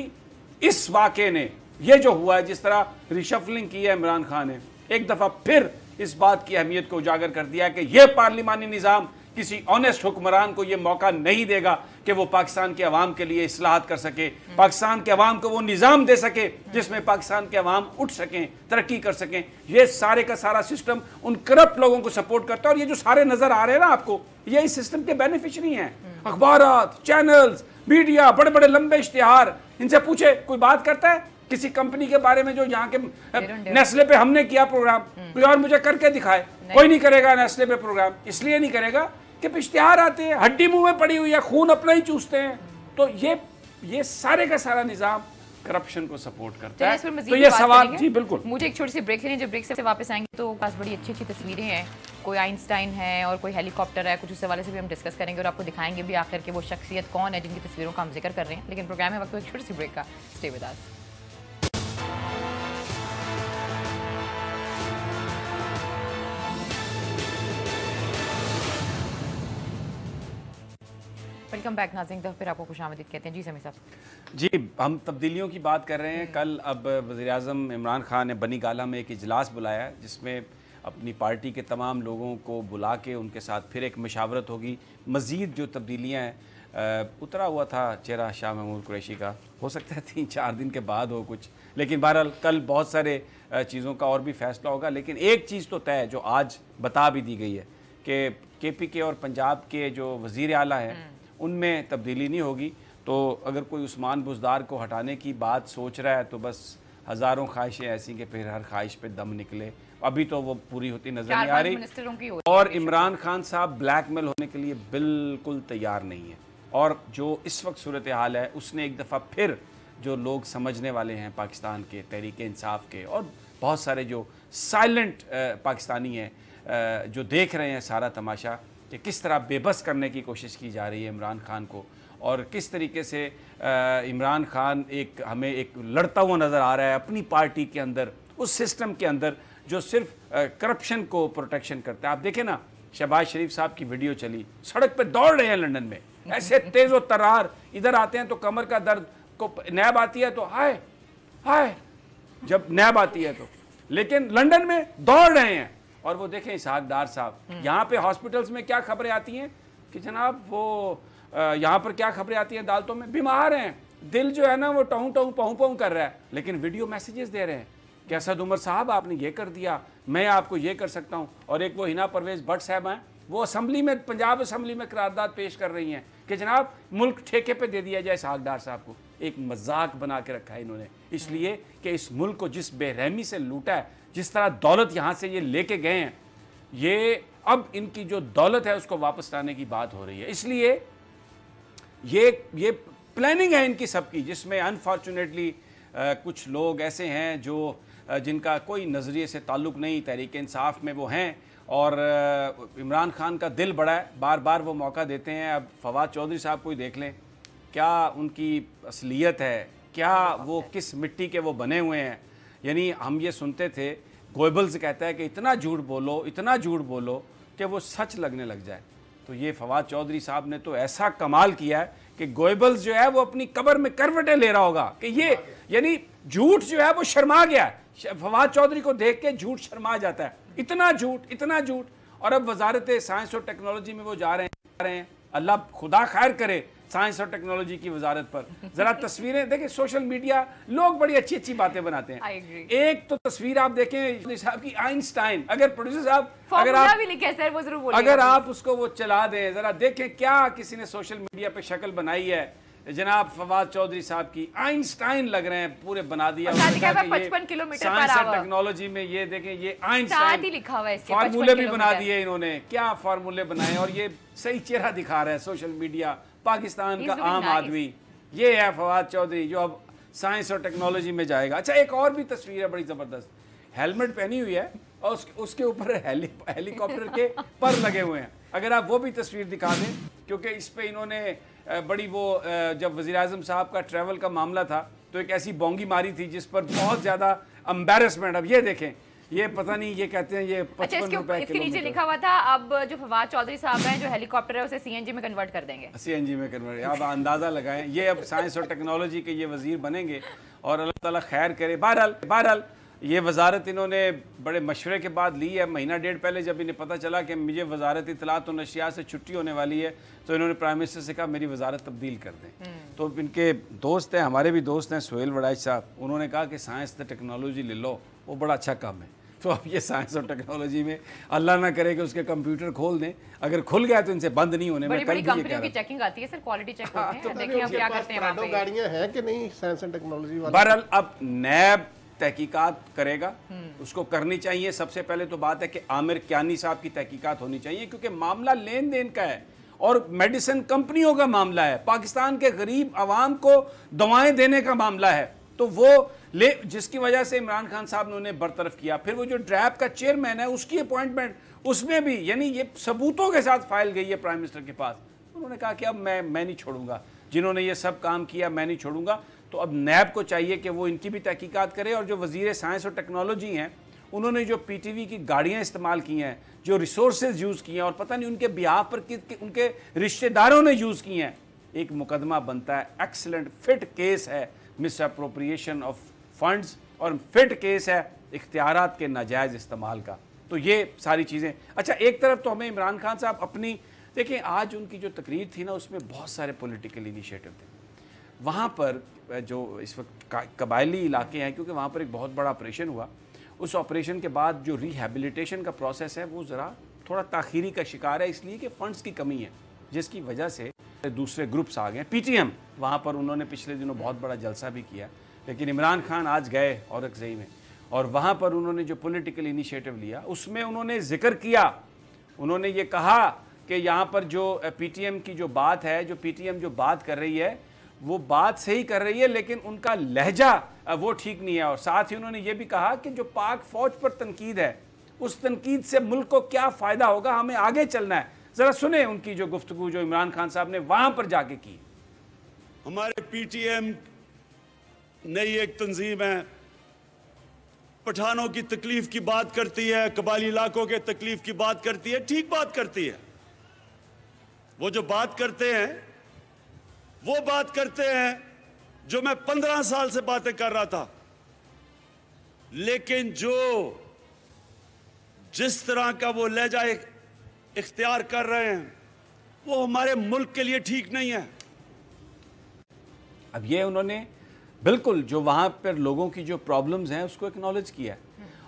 इस वाक़े ने, ये जो हुआ है, जिस तरह रिशफलिंग की है इमरान खान ने, एक दफ़ा फिर इस बात की अहमियत को उजागर कर दिया कि यह पार्लिमानी निज़ाम किसी ऑनेस्ट हुक्मरान को यह मौका नहीं देगा कि वो पाकिस्तान के अवाम के लिए इस्लाहात कर सके, पाकिस्तान के अवाम को वो निज़ाम दे सके जिसमें पाकिस्तान के अवाम उठ सकें, तरक्की कर सकें। ये सारे का सारा सिस्टम उन करप्ट लोगों को सपोर्ट करता है, और ये जो सारे नज़र आ रहे हैं ना आपको, ये इस सिस्टम के बेनिफिशरी हैं। अखबारात, चैनल्स, मीडिया, बड़े बड़े लंबे इश्तिहार, इनसे पूछे कोई बात करता है किसी कंपनी के बारे में जो यहाँ के नेस्ले पे हमने किया प्रोग्राम, कोई और मुझे करके दिखाए। कोई नहीं करेगा नेस्ले पे प्रोग्राम, इसलिए नहीं करेगा कि इश्तिहार आते हैं, हड्डी मुंह में पड़ी हुई है, खून अपना ही चूसते हैं। तो ये सारे का सारा निज़ाम करप्शन को सपोर्ट करता है। तो ये सवाल, जी बिल्कुल। मुझे एक छोटी सी ब्रेक लेनी, जब ब्रेक से वापस आएंगे तो पास बड़ी अच्छी अच्छी तस्वीरें हैं, कोई आइंस्टाइन है और कोई हेलीकॉप्टर है, कुछ उस हवाले से भी हम डिस्कस करेंगे और आपको दिखाएंगे भी आखिर के वो शख्सियत कौन है जिनकी तस्वीरों का हम जिक्र कर रहे हैं। लेकिन प्रोग्राम में वक्त एक छोटी सी ब्रेक का, stay with us. Welcome back नाज़रीन, तो फिर आपको खुशामदीद कहते हैं। जी समी साहब। जी, हम तब्दीलियों की बात कर रहे हैं। कल अब वज़ीर-ए-आज़म इमरान खान ने बनी गाला में एक इजलास बुलाया जिसमें अपनी पार्टी के तमाम लोगों को बुला के उनके साथ फिर एक मशावरत होगी। मज़ीद जो तब्दीलियाँ हैं, उतरा हुआ था चेहरा शाह महमूद कुरैशी का, हो सकता है 3-4 दिन के बाद हो कुछ, लेकिन बहरहाल कल बहुत सारे चीज़ों का और भी फैसला होगा। लेकिन एक चीज़ तो तय है जो आज बता भी दी गई है कि KPK और पंजाब के जो वज़ीर आला हैं उनमें तब्दीली नहीं होगी। तो अगर कोई उस्मान बुज़दार को हटाने की बात सोच रहा है तो बस हज़ारों ख्वाहिशें ऐसी कि फिर हर ख्वाहिश पे दम निकले, अभी तो वो पूरी होती नज़र नहीं आ रही। और इमरान खान साहब ब्लैकमेल होने के लिए बिल्कुल तैयार नहीं है। और जो इस वक्त सूरत हाल है उसने एक दफ़ा फिर जो लोग समझने वाले हैं पाकिस्तान के, तहरीक इंसाफ के और बहुत सारे जो साइलेंट पाकिस्तानी हैं जो देख रहे हैं सारा तमाशा कि किस तरह बेबस करने की कोशिश की जा रही है इमरान खान को, और किस तरीके से इमरान खान हमें एक लड़ता हुआ नज़र आ रहा है अपनी पार्टी के अंदर, उस सिस्टम के अंदर जो सिर्फ करप्शन को प्रोटेक्शन करता है। आप देखें ना, शहबाज शरीफ साहब की वीडियो चली, सड़क पे दौड़ रहे हैं लंदन में, ऐसे तेज व तरार, इधर आते हैं तो कमर का दर्द को नैब आती है तो हाय हाय, जब नैब आती है तो, लेकिन लंदन में दौड़ रहे हैं। और वो देखें इसहाक डार साहब, यहाँ पे हॉस्पिटल्स में क्या खबरें आती हैं कि जनाब वो यहाँ पर क्या खबरें आती हैं, अदालतों में बीमार हैं, दिल जो है ना वो टहू टहू पहू पहू कर रहा है, लेकिन वीडियो मैसेजेस दे रहे हैं कि असद उमर साहब आपने ये कर दिया, मैं आपको ये कर सकता हूँ। और एक वो हिना परवेज भट्ट साहब हैं, वो असम्बली में, पंजाब असम्बली में करारदाद पेश कर रही हैं कि जनाब मुल्क ठेके पे दे दिया जाए इसहाक डार साहब को। एक मजाक बना के रखा है इन्होंने, इसलिए कि इस मुल्क को जिस बेरहमी से लूटा है, जिस तरह दौलत यहाँ से ये लेके गए हैं, ये अब इनकी जो दौलत है उसको वापस लाने की बात हो रही है। इसलिए ये प्लानिंग है इनकी सबकी, जिसमें अनफॉर्चुनेटली कुछ लोग ऐसे हैं जो जिनका कोई नज़रिए से ताल्लुक़ नहीं, तहरीक इंसाफ में वो हैं और इमरान खान का दिल बड़ा है, बार बार वो मौका देते हैं। अब फवाद चौधरी साहब को ही देख लें, क्या उनकी असलियत है, क्या वो किस मिट्टी के वो बने हुए हैं। यानी हम ये सुनते थे, गोएबल्स कहता है कि इतना झूठ बोलो, इतना झूठ बोलो कि वो सच लगने लग जाए। तो ये फवाद चौधरी साहब ने तो ऐसा कमाल किया है कि गोएबल्स जो है वो अपनी कब्र में करवटें ले रहा होगा कि ये, यानी झूठ जो है वो शर्मा गया है। फवाद चौधरी को देख के झूठ शर्मा जाता है, इतना झूठ, इतना झूठ। और अब वजारत साइंस और टेक्नोलॉजी में वो जा रहे हैं, अल्लाह खुदा खैर करे साइंस और टेक्नोलॉजी की वजारत पर। जरा तस्वीरें देखें, सोशल मीडिया लोग बड़ी अच्छी अच्छी बातें बनाते हैं। एक तो तस्वीर आप देखें साहब की, आइंस्टाइन, अगर प्रोड्यूसर साहब अगर आप उसको वो चला दें, जरा देखें क्या किसी ने सोशल मीडिया पे शक्ल बनाई है जनाब फवाद चौधरी साहब की, आइंस्टाइन लग रहे हैं, पूरे बना दिया 55 किलोमीटर पर साइंस और टेक्नोलॉजी में। ये देखें, ये आइंस्टाइन लिखा हुआ है, फार्मूले भी बना दिए इन्होंने, क्या फार्मूले बनाए। और ये सही चेहरा दिखा रहा है सोशल मीडिया, पाकिस्तान का आम आदमी, ये है फवाद चौधरी जो अब साइंस और टेक्नोलॉजी में जाएगा। अच्छा, एक और भी तस्वीर है बड़ी ज़बरदस्त, हेलमेट पहनी हुई है और उसके ऊपर हेलीकॉप्टर के पर लगे हुए हैं। अगर आप वो भी तस्वीर दिखा दें, क्योंकि इस पे इन्होंने बड़ी वो जब वज़ीर आज़म साहब का ट्रैवल का मामला था तो एक ऐसी बोंगी मारी थी जिस पर बहुत ज़्यादा एम्बैरेसमेंट। अब ये देखें, ये पता नहीं, ये कहते हैं ये 55 रुपए इसके नीचे लिखा हुआ था अब जो फवाद चौधरी साहब हैं जो हेलीकॉप्टर है उसे सीएनजी में कन्वर्ट कर देंगे। सीएनजी में कन्वर्ट, आप अंदाज़ा लगाएं, ये अब साइंस और टेक्नोलॉजी के ये वज़ीर बनेंगे और अल्लाह ताला खैर करे। बहरहाल ये वजारत इन्होंने बड़े मशवरे के बाद ली है। महीना डेढ़ पहले जब इन्हें पता चला कि मुझे वजारत इत्तलात और नशियात से छुट्टी होने वाली है तो इन्होंने प्राइम मिनिस्टर से कहा मेरी वजारत तब्दील कर दें। तो इनके दोस्त हैं, हमारे भी दोस्त हैं, सोहेल वड़ाइच साहब, उन्होंने कहा कि साइंस और टेक्नोलॉजी ले लो, वो बड़ा अच्छा काम है। तो अब ये साइंस और टेक्नोलॉजी में अल्लाह ना करे कि उसके कंप्यूटर खोल दें, अगर खुल गया तो इनसे बंद नहीं होने। बड़ी कंपनियों की चेकिंग आती है सर, क्वालिटी चेक होते हैं, देखिए हम क्या करते हैं वहां पे। गाड़ियां हैं कि नहीं साइंस एंड टेक्नोलॉजी वाली। बहरहाल अब नैब तहकीकात करेगा, उसको करनी चाहिए। सबसे पहले तो बात है कि आमिर कियानी साहब की तहकीकात होनी चाहिए, क्योंकि मामला लेन देन का है और मेडिसिन कंपनियों का मामला है, पाकिस्तान के गरीब आवाम को दवाएं देने का मामला है। तो वो जिसकी वजह से इमरान खान साहब ने उन्हें बरतरफ किया। फिर वो जो ड्रैप का चेयरमैन है उसकी अपॉइंटमेंट, उसमें भी यानी ये सबूतों के साथ फाइल गई है प्राइम मिनिस्टर के पास। उन्होंने कहा कि अब मैं नहीं छोड़ूंगा, जिन्होंने ये सब काम किया मैं नहीं छोड़ूंगा। तो अब नैब को चाहिए कि वो इनकी भी तहकीकात करे। और जो वज़ीर साइंस और टेक्नोलॉजी हैं उन्होंने जो पीटीवी की गाड़ियां इस्तेमाल की हैं, जो रिसोर्सेज यूज़ किए हैं और पता नहीं उनके बिहाफ पर उनके रिश्तेदारों ने यूज़ किए हैं, एक मुकदमा बनता है। एक्सीलेंट फिट केस है मिस अप्रोप्रिएशन ऑफ फंड्स और फिट केस है इख्तियारात के नाजायज़ इस्तेमाल का। तो ये सारी चीज़ें। अच्छा, एक तरफ तो हमें इमरान खान साहब अपनी, देखिए आज उनकी जो तकरीर थी ना उसमें बहुत सारे पॉलिटिकल इनिशिएटिव थे। वहाँ पर जो इस वक्त कबायली इलाके हैं, क्योंकि वहाँ पर एक बहुत बड़ा ऑपरेशन हुआ, उस ऑपरेशन के बाद जो रिहेबिलिटेशन का प्रोसेस है वो ज़रा थोड़ा ताख़ीरी का शिकार है, इसलिए कि फ़ंड्स की कमी है, जिसकी वजह से दूसरे ग्रुप्स आ गए। पीटीएम वहाँ पर उन्होंने पिछले दिनों बहुत बड़ा जलसा भी किया, लेकिन इमरान खान आज गए औरंगज़ई में और वहाँ पर उन्होंने जो पॉलिटिकल इनिशिएटिव लिया उसमें उन्होंने जिक्र किया, उन्होंने ये कहा कि यहाँ पर जो पीटीएम की जो बात है, जो पीटीएम जो बात कर रही है वो बात सही कर रही है, लेकिन उनका लहजा वो ठीक नहीं है। और साथ ही उन्होंने ये भी कहा कि जो पाक फौज पर तनकीद है, उस तनकीद से मुल्क को क्या फ़ायदा होगा, हमें आगे चलना है। ज़रा सुने उनकी जो गुफ्तगू जो इमरान खान साहब ने वहाँ पर जाके की। हमारे पीटीएम नई एक तंजीम है, पठानों की तकलीफ की बात करती है, कबायली इलाकों के तकलीफ की बात करती है, ठीक बात करती है। वो जो बात करते हैं वो बात करते हैं जो मैं 15 साल से बातें कर रहा था, लेकिन जो जिस तरह का वो लहजा इख्तियार कर रहे हैं वो हमारे मुल्क के लिए ठीक नहीं है। अब ये उन्होंने बिल्कुल जो वहाँ पर लोगों की जो प्रॉब्लम्स हैं उसको एक्नॉलेज किया है।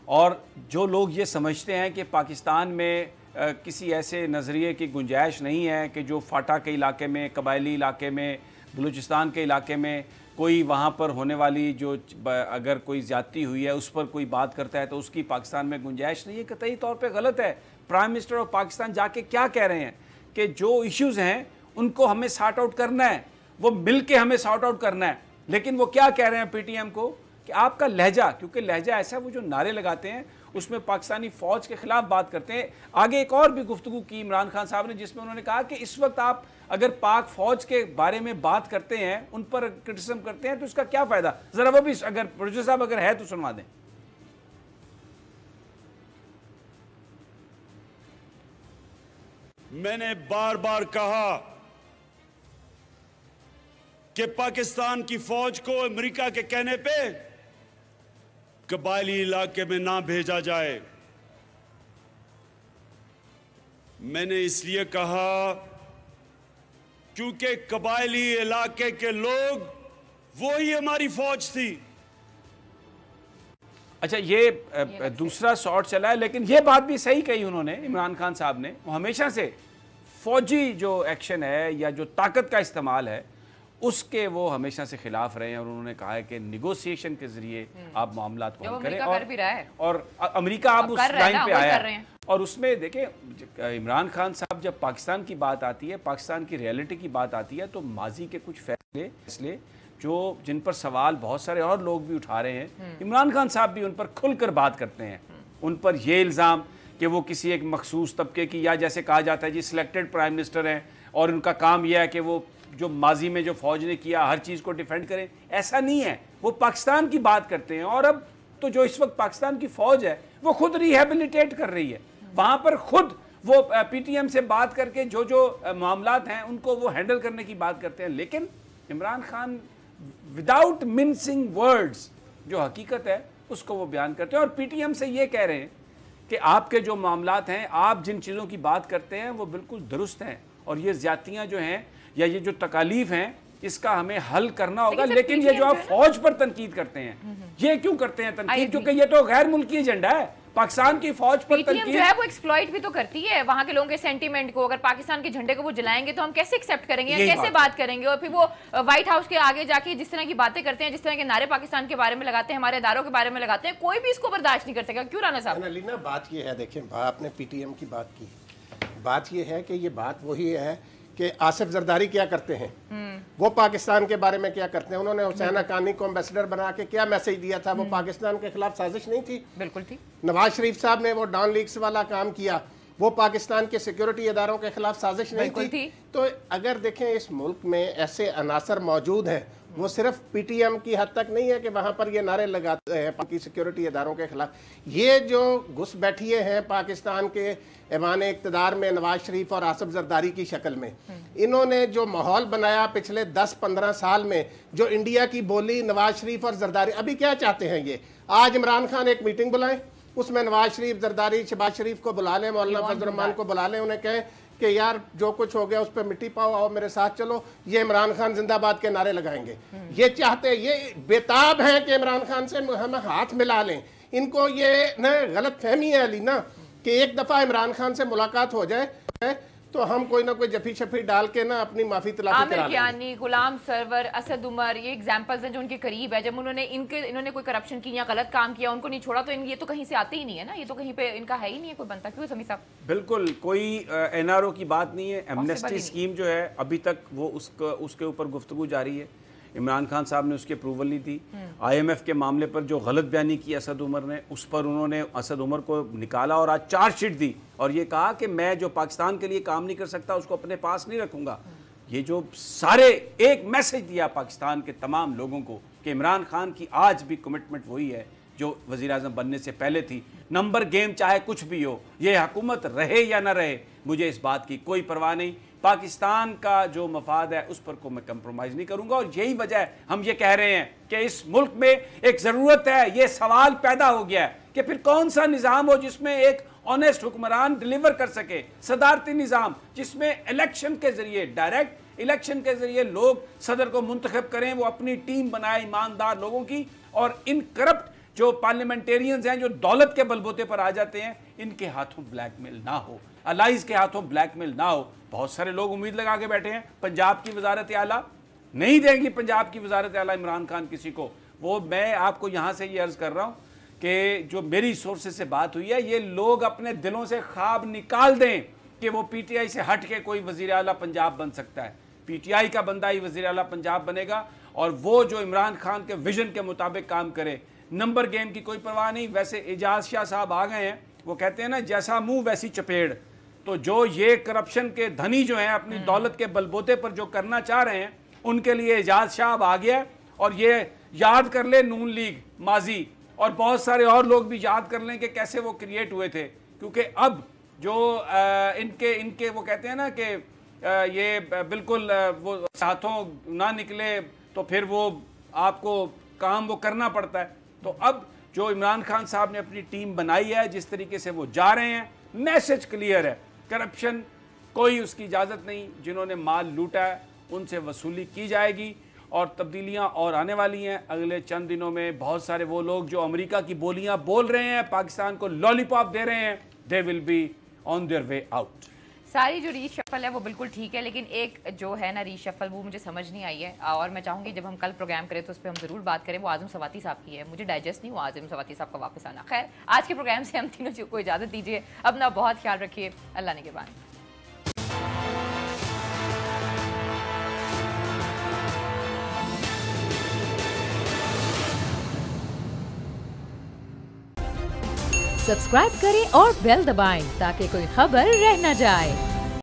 और जो लोग ये समझते हैं कि पाकिस्तान में किसी ऐसे नज़रिए की गुंजाइश नहीं है कि जो फाटा के इलाके में, कबायली इलाके में, बलूचिस्तान के इलाके में कोई वहाँ पर होने वाली जो अगर कोई ज़्यादती हुई है उस पर कोई बात करता है तो उसकी पाकिस्तान में गुंजाइश नहीं है, कतई तौर पे गलत है। प्राइम मिनिस्टर ऑफ पाकिस्तान जाके क्या कह रहे हैं कि जो इश्यूज़ हैं उनको हमें सॉर्ट आउट करना है, वो मिल के हमें सॉर्ट आउट करना है। लेकिन वो क्या कह रहे हैं पीटीएम को कि आपका लहजा, क्योंकि लहजा ऐसा वो जो नारे लगाते हैं उसमें पाकिस्तानी फ़ौज के ख़िलाफ़ बात करते हैं। आगे एक और भी गुफ्तगू की इमरान खान साहब ने जिसमें उन्होंने कहा कि इस वक्त आप अगर पाक फ़ौज के बारे में बात करते हैं, उन पर क्रिटिसिज्म करते हैं तो इसका क्या फ़ायदा। ज़रा वो भी अगर प्रोड्यूसर साहब अगर है तो सुनवा दें। मैंने बार बार कहा कि पाकिस्तान की फौज को अमेरिका के कहने पे कबायली इलाके में ना भेजा जाए। मैंने इसलिए कहा क्योंकि कबायली इलाके के लोग वो ही हमारी फौज थी। अच्छा, ये दूसरा शॉट चला है, लेकिन ये बात भी सही कही उन्होंने, इमरान खान साहब ने। वो हमेशा से फौजी जो एक्शन है या जो ताकत का इस्तेमाल है उसके वो हमेशा से खिलाफ रहे हैं। और उन्होंने कहा है कि निगोसिएशन के जरिए आप मामलात को हल करें। और अमेरिका अब उस लाइन पे आया है। और उसमें देखें, इमरान खान साहब जब पाकिस्तान की बात आती है, पाकिस्तान की रियलिटी की बात आती है, तो माजी के कुछ फैसले जो जिन पर सवाल बहुत सारे और लोग भी उठा रहे हैं, इमरान खान साहब भी उन पर खुलकर बात करते हैं। उन पर यह इल्ज़ाम कि वो किसी एक मखसूस तबके की, या जैसे कहा जाता है जी सिलेक्टेड प्राइम मिनिस्टर हैं और उनका काम यह है कि वो जो माजी में जो फौज ने किया हर चीज़ को डिफेंड करें, ऐसा नहीं है। वो पाकिस्तान की बात करते हैं। और अब तो जो इस वक्त पाकिस्तान की फौज है वो खुद रिहेबिलिटेट कर रही है, वहाँ पर खुद वो पीटीएम से बात करके जो जो मामलात हैं उनको वो हैंडल करने की बात करते हैं। लेकिन Imran Khan without mincing words जो हकीकत है उसको वो बयान करते हैं। और पीटीएम से ये कह रहे हैं कि आपके जो मामलात हैं, आप जिन चीज़ों की बात करते हैं वो बिल्कुल दुरुस्त हैं, और ये ज़्यादतियाँ जो हैं या ये जो तकालीफ हैं इसका हमें हल करना होगा। लेकिन ये जो आप फौज पर तनकीद करते हैं, ये क्यों करते हैं तनकीद? क्योंकि ये तो गैर मुल्की एजेंडा है। पाकिस्तान की फौज पर तनकीद जो है वो एक्सप्लॉइट भी तो करती है वहां के लोगों के सेंटीमेंट को। अगर पाकिस्तान के झंडे को वो जलाएंगे तो हम कैसे एक्सेप्ट करेंगे या कैसे बात करेंगे? और फिर वो व्हाइट हाउस के आगे जाके जिस तरह की बातें करते हैं, जिस तरह के नारे पाकिस्तान के बारे में लगाते हैं, हमारे इदारों के बारे में लगाते हैं, कोई भी इसको बर्दाश्त नहीं कर सकेगा। क्यों राना साहब? अलीना, बात ये है, देखें, आपने पीटीएम की बात की, बात ये है कि ये बात वही है कि आसिफ जरदारी क्या करते हैं, वो पाकिस्तान के बारे में क्या करते हैं। उन्होंने हुसैन हक्कानी को एम्बेसडर बना के क्या मैसेज दिया था? वो पाकिस्तान के खिलाफ साजिश नहीं थी? बिल्कुल थी। नवाज शरीफ साहब ने वो डॉन लीक्स वाला काम किया, वो पाकिस्तान के सिक्योरिटी इदारों के खिलाफ साजिश नहीं थी? तो अगर देखें इस मुल्क में ऐसे अनासर मौजूद हैं, वो सिर्फ पीटीएम की हद तक नहीं है कि वहाँ पर ये नारे लगाते हैं पाकि सिक्योरिटी इदारों के खिलाफ। ये जो घुस बैठिए हैं पाकिस्तान के ऐवान इक़्तिदार में नवाज शरीफ और आसिफ जरदारी की शक्ल में, इन्होंने जो माहौल बनाया पिछले 10-15 साल में, जो इंडिया की बोली नवाज शरीफ और जरदारी, अभी क्या चाहते हैं ये? आज इमरान खान एक मीटिंग बुलाएं, उसमें नवाज शरीफ, जरदारी, शहबाज शरीफ को बुला लें, मौलाना फजल रहमान को बुला लें, उन्हें कहें कि यार जो कुछ हो गया उस पर मिट्टी पाओ, आओ मेरे साथ चलो, ये इमरान खान जिंदाबाद के नारे लगाएंगे। ये चाहते, ये बेताब हैं कि इमरान खान से हम हाथ मिला लें। इनको ये न गलत फहमी है अली ना कि एक दफ़ा इमरान खान से मुलाकात हो जाए तो हम कोई ना कोई जफी शफी डाल के ना अपनी माफी तलाफी आमिर करा लेंगे। कियानी, गुलाम सरवर, असद उमर, ये एग्जांपल्स हैं जो उनके करीब है। जब इन्होंने कोई करप्शन की या गलत काम किया, उनको नहीं छोड़ा, तो ये तो कहीं से आते ही नहीं है ना, ये तो कहीं पे इनका है ही नहीं है कोई बनता। क्यों समी साहब? बिल्कुल कोई एनआरओ की बात नहीं है। एमनेस्टी नहीं। स्कीम जो है अभी तक वो उसके ऊपर गुफ्तगू जारी है। इमरान खान साहब ने उसकी अप्रूवल नहीं दी। IMF के मामले पर जो गलत बयानी की असद उमर ने, उस पर उन्होंने असद उमर को निकाला और आज चार्जशीट दी और ये कहा कि मैं जो पाकिस्तान के लिए काम नहीं कर सकता उसको अपने पास नहीं रखूंगा। ये जो सारे एक मैसेज दिया पाकिस्तान के तमाम लोगों को कि इमरान खान की आज भी कमिटमेंट वही है जो वज़ीर आज़म बनने से पहले थी। नंबर गेम चाहे कुछ भी हो, ये हुकूमत रहे या ना रहे, मुझे इस बात की कोई परवाह नहीं। पाकिस्तान का जो मफाद है उस पर को मैं कंप्रोमाइज़ नहीं करूंगा और यही वजह है हम ये कह रहे हैं कि इस मुल्क में एक ज़रूरत है। ये सवाल पैदा हो गया है कि फिर कौन सा निज़ाम हो जिसमें एक ऑनेस्ट हुक्मरान डिलीवर कर सके, सदारती निज़ाम जिसमें इलेक्शन के ज़रिए, डायरेक्ट इलेक्शन के ज़रिए लोग सदर को मुंतखब करें, वो अपनी टीम बनाए ईमानदार लोगों की, और इन करप्ट जो पार्लियामेंटेरियंस हैं जो दौलत के बलबूते पर आ जाते हैं, इनके हाथों ब्लैकमेल ना हो, अलाइज के हाथों ब्लैकमेल ना हो। बहुत सारे लोग उम्मीद लगा के बैठे हैं पंजाब की वजारत आला नहीं देंगी, पंजाब की वजारत आला इमरान खान किसी को। वो मैं आपको यहाँ से ये अर्ज़ कर रहा हूँ कि जो मेरी सोर्सेज से बात हुई है, ये लोग अपने दिलों से ख्वाब निकाल दें कि वो PTI से हट के कोई वज़ीर आला पंजाब बन सकता है। PTI का बंदा ही वज़ीर आला पंजाब बनेगा और वो जो इमरान खान के विजन के मुताबिक काम करे। नंबर गेम की कोई परवाह नहीं। वैसे एजाज शाह साहब आ गए हैं, वो कहते हैं ना जैसा मुंह वैसी चपेड़। तो जो ये करप्शन के धनी जो हैं अपनी दौलत के बलबूते पर जो करना चाह रहे हैं, उनके लिए एजाज शाह आ गया। और ये याद कर ले नून लीग माजी, और बहुत सारे और लोग भी याद कर लें कि कैसे वो क्रिएट हुए थे। क्योंकि अब जो इनके वो कहते हैं ना कि ये बिल्कुल वो हाथों ना निकले तो फिर वो आपको काम वो करना पड़ता है। तो अब जो इमरान खान साहब ने अपनी टीम बनाई है, जिस तरीके से वो जा रहे हैं, मैसेज क्लियर है, करप्शन कोई उसकी इजाज़त नहीं। जिन्होंने माल लूटा है उनसे वसूली की जाएगी और तब्दीलियां और आने वाली हैं अगले चंद दिनों में। बहुत सारे वो लोग जो अमेरिका की बोलियां बोल रहे हैं, पाकिस्तान को लॉलीपॉप दे रहे हैं, they will be on their way out. सारी जो रीशफल है वो बिल्कुल ठीक है, लेकिन एक जो है ना रीशफल वो मुझे समझ नहीं आई है और मैं चाहूँगी जब हम कल प्रोग्राम करें तो उस पर हम ज़रूर बात करें। वो आज़म सवाती साहब की है, मुझे डाइजेस्ट नहीं हुआ आज़म सवाती साहब का वापस आना। खैर, आज के प्रोग्राम से हम तीनों को इजाज़त दीजिए। अपना बहुत ख्याल रखिए। अल्लाह ने के बाद। सब्सक्राइब करें और बेल दबाएं ताकि कोई खबर रह न जाए।